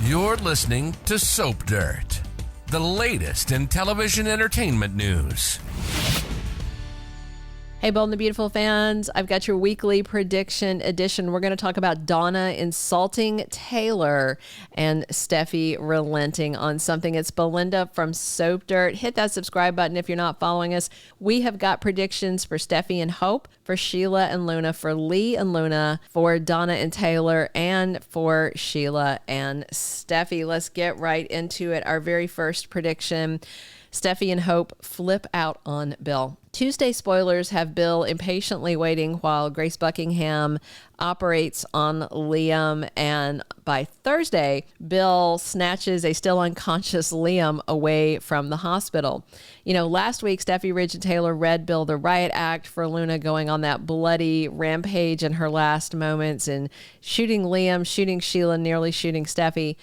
You're listening to Soap Dirt, the latest in television entertainment news. Hey, Bold and the Beautiful fans, I've got your weekly prediction edition. We're going to talk about Donna insulting Taylor and Steffy relenting on something. It's Belinda from Soap Dirt. Hit that subscribe button if you're not following us. We have got predictions for Steffy and Hope, for Sheila and Luna, for Lee and Luna, for Donna and Taylor, and for Sheila and Steffy. Let's get right into it. Our very first prediction: Steffy and Hope flip out on Bill. Tuesday spoilers have Bill impatiently waiting while Grace Buckingham operates on Liam. And by Thursday, Bill snatches a still unconscious Liam away from the hospital. You know, last week, Steffy, Ridge, and Taylor read Bill the riot act for Luna going on that bloody rampage in her last moments and shooting Liam, shooting Sheila, nearly shooting Steffy.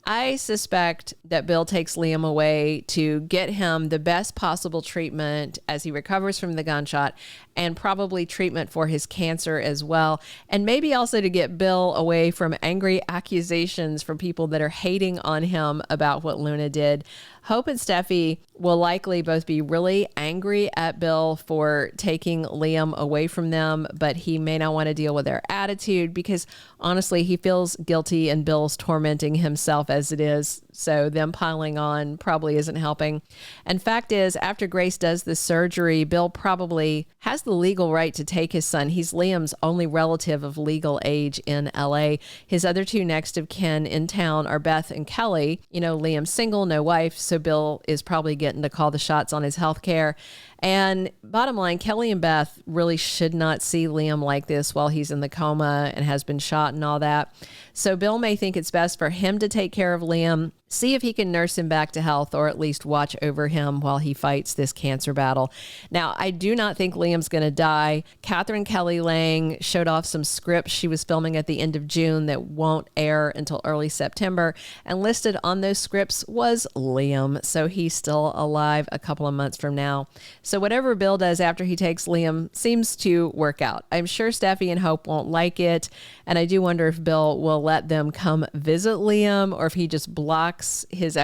I suspect that Bill takes Liam away to get him the best possible treatment as he recovers from the gunshot, and probably treatment for his cancer as well. And maybe also to get Bill away from angry accusations from people that are hating on him about what Luna did. Hope and Steffy will likely both be really angry at Bill for taking Liam away from them, but he may not want to deal with their attitude because honestly, he feels guilty and Bill's tormenting himself as it is. So them piling on probably isn't helping. And fact is, after Grace does the surgery, Bill probably has the legal right to take his son. He's Liam's only relative of legal age in LA. His other two next of kin in town are Beth and Kelly. You know, Liam's single, no wife, so Bill is probably getting to call the shots on his health care. And bottom line, Kelly and Beth really should not see Liam like this while he's in the coma and has been shot and all that. So Bill may think it's best for him to take care of Liam, see if he can nurse him back to health, or at least watch over him while he fights this cancer battle. Now, I do not think Liam's going to die. Catherine Kelly Lang showed off some scripts she was filming at the end of June that won't air until early September, and listed on those scripts was Liam. So he's still alive a couple of months from now. So whatever Bill does after he takes Liam seems to work out. I'm sure Steffy and Hope won't like it, and I do wonder if Bill will let them come visit Liam, or if he just blocks his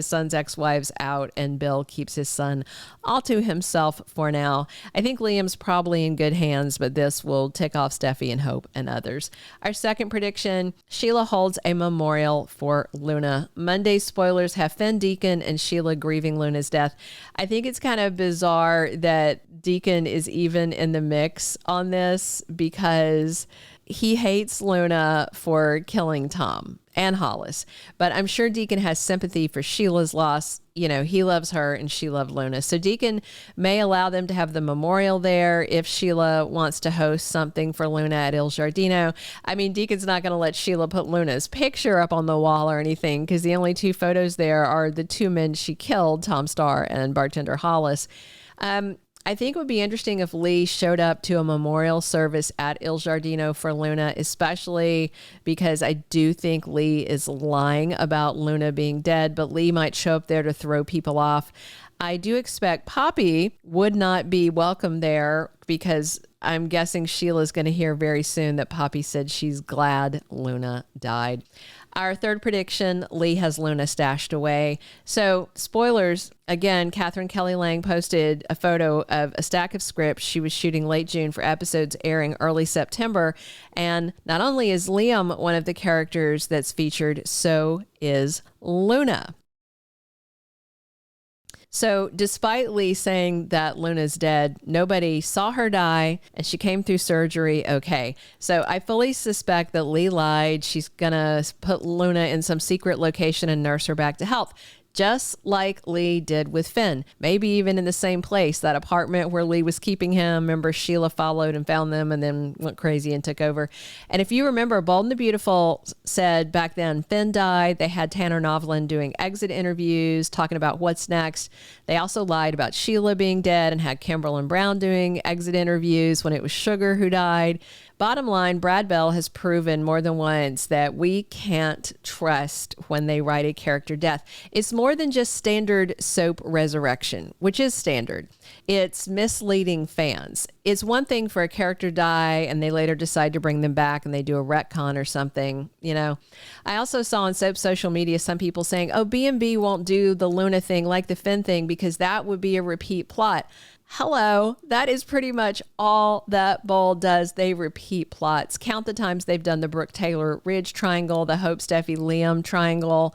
son's ex-wives out and Bill keeps his son all to himself for now. I think Liam's probably in good hands, but this will tick off Steffy and Hope and others. Our second prediction: Sheila holds a memorial for Luna. Monday's spoilers have Finn, Deacon, and Sheila grieving Luna's death. I think it's kind of bizarre that Deacon is even in the mix on this because he hates Luna for killing Tom and Hollis, but I'm sure Deacon has sympathy for Sheila's loss. You know, he loves her and she loved Luna. So Deacon may allow them to have the memorial there if Sheila wants to host something for Luna at Il Giardino. I mean, Deacon's not going to let Sheila put Luna's picture up on the wall or anything because the only two photos there are the two men she killed, Tom Starr and bartender Hollis. I think it would be interesting if Lee showed up to a memorial service at Il Giardino for Luna, especially because I do think Lee is lying about Luna being dead, but Lee might show up there to throw people off. I do expect Poppy would not be welcome there because I'm guessing Sheila's going to hear very soon that Poppy said she's glad Luna died. Our third prediction: Lee has Luna stashed away. So spoilers, again, Catherine Kelly Lang posted a photo of a stack of scripts she was shooting late June for episodes airing early September. And not only is Liam one of the characters that's featured, so is Luna. So despite Lee saying that Luna's dead, nobody saw her die and she came through surgery okay. So I fully suspect that Lee lied. She's going to put Luna in some secret location and nurse her back to health, just like Lee did with Finn. Maybe even in the same place, that apartment where Lee was keeping him. Remember, Sheila followed and found them and then went crazy and took over. And if you remember, Bold and the Beautiful said back then Finn died. They had Tanner Novlan doing exit interviews, talking about what's next. They also lied about Sheila being dead and had Kimberlin Brown doing exit interviews when it was Sugar who died. Bottom line, Brad Bell has proven more than once that we can't trust when they write a character death. It's more than just standard soap resurrection, which is standard. It's misleading fans. It's one thing for a character die and they later decide to bring them back and they do a retcon or something, you know. I also saw on soap social media some people saying, oh, B&B won't do the Luna thing like the Finn thing because that would be a repeat plot. Hello, that is pretty much all that Bold does. They repeat plots. Count the times they've done the Brooke Taylor Ridge triangle, the Hope Steffy Liam triangle.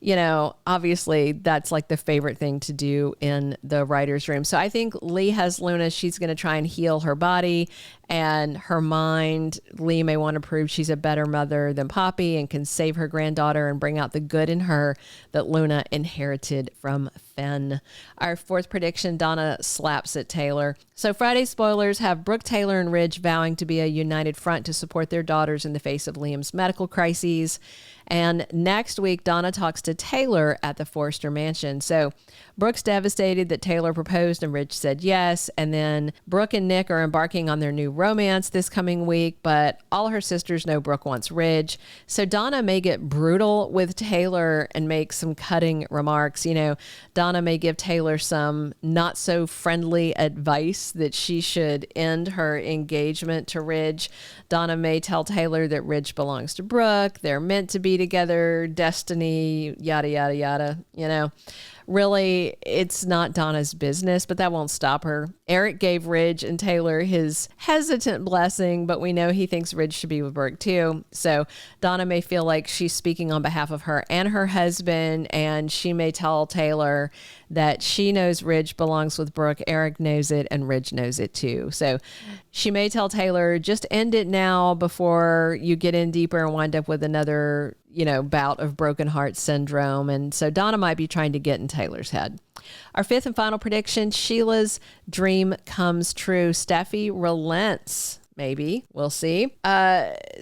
You know, obviously that's like the favorite thing to do in the writer's room. So I think Lee has Luna. She's going to try and heal her body and her mind. Lee may want to prove she's a better mother than Poppy and can save her granddaughter and bring out the good in her that Luna inherited from Finn. Our fourth prediction, Donna slaps at Taylor. So Friday spoilers have Brooke Taylor and Ridge vowing to be a united front to support their daughters in the face of Liam's medical crises. And next week, Donna talks to Taylor at the Forrester mansion. So Brooke's devastated that Taylor proposed and Ridge said yes. And then Brooke and Nick are embarking on their new romance this coming week, but all her sisters know Brooke wants Ridge. So Donna may get brutal with Taylor and make some cutting remarks. You know, Donna may give Taylor some not so friendly advice that she should end her engagement to Ridge. Donna may tell Taylor that Ridge belongs to Brooke. They're meant to be together, destiny, yada, yada, yada, you know. Really, it's not Donna's business, but that won't stop her. Eric gave Ridge and Taylor his hesitant blessing, but we know he thinks Ridge should be with Brooke too. So Donna may feel like she's speaking on behalf of her and her husband, and she may tell Taylor that she knows Ridge belongs with Brooke, Eric knows it, and Ridge knows it too. So she may tell Taylor, just end it now before you get in deeper and wind up with another, you know, bout of broken heart syndrome. And so Donna might be trying to get in Taylor's head. Our fifth and final prediction, Sheila's dream comes true. Steffy relents. Maybe. We'll see.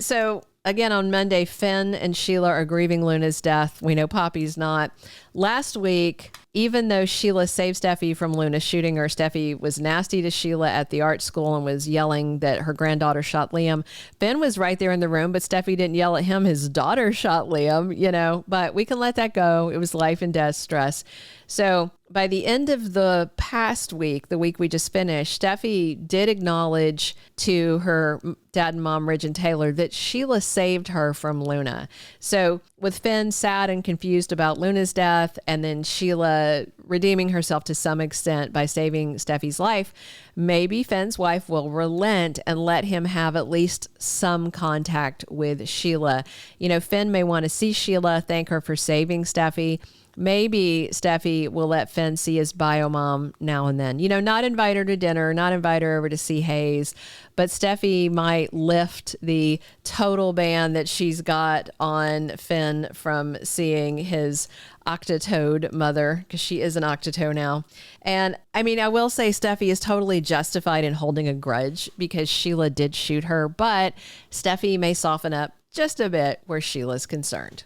So again, on Monday, Finn and Sheila are grieving Luna's death. We know Poppy's not. Last week, even though Sheila saved Steffy from Luna shooting her, Steffy was nasty to Sheila at the art school and was yelling that her granddaughter shot Liam. Finn was right there in the room, but Steffy didn't yell at him. His daughter shot Liam, you know, but we can let that go. It was life and death stress. So by the end of the past week, the week we just finished, Steffy did acknowledge to her dad and mom, Ridge and Taylor, that Sheila saved her from Luna. So with Finn sad and confused about Luna's death, and then Sheila redeeming herself to some extent by saving Steffy's life, maybe Finn's wife will relent and let him have at least some contact with Sheila. You know, Finn may want to see Sheila, thank her for saving Steffy. Maybe Steffy will let Finn see his bio mom now and then. You know, not invite her to dinner, not invite her over to see Hayes, but Steffy might lift the total ban that she's got on Finn from seeing his octotoad mother, because she is an octotoad now. And I mean, I will say Steffy is totally justified in holding a grudge because Sheila did shoot her, but Steffy may soften up just a bit where Sheila's concerned.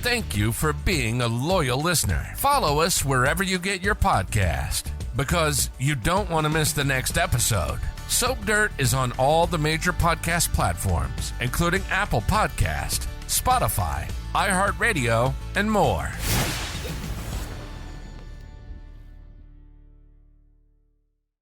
Thank you for being a loyal listener. Follow us wherever you get your podcast, because you don't want to miss the next episode. Soap Dirt is on all the major podcast platforms, including Apple Podcast, Spotify, iHeartRadio, and more.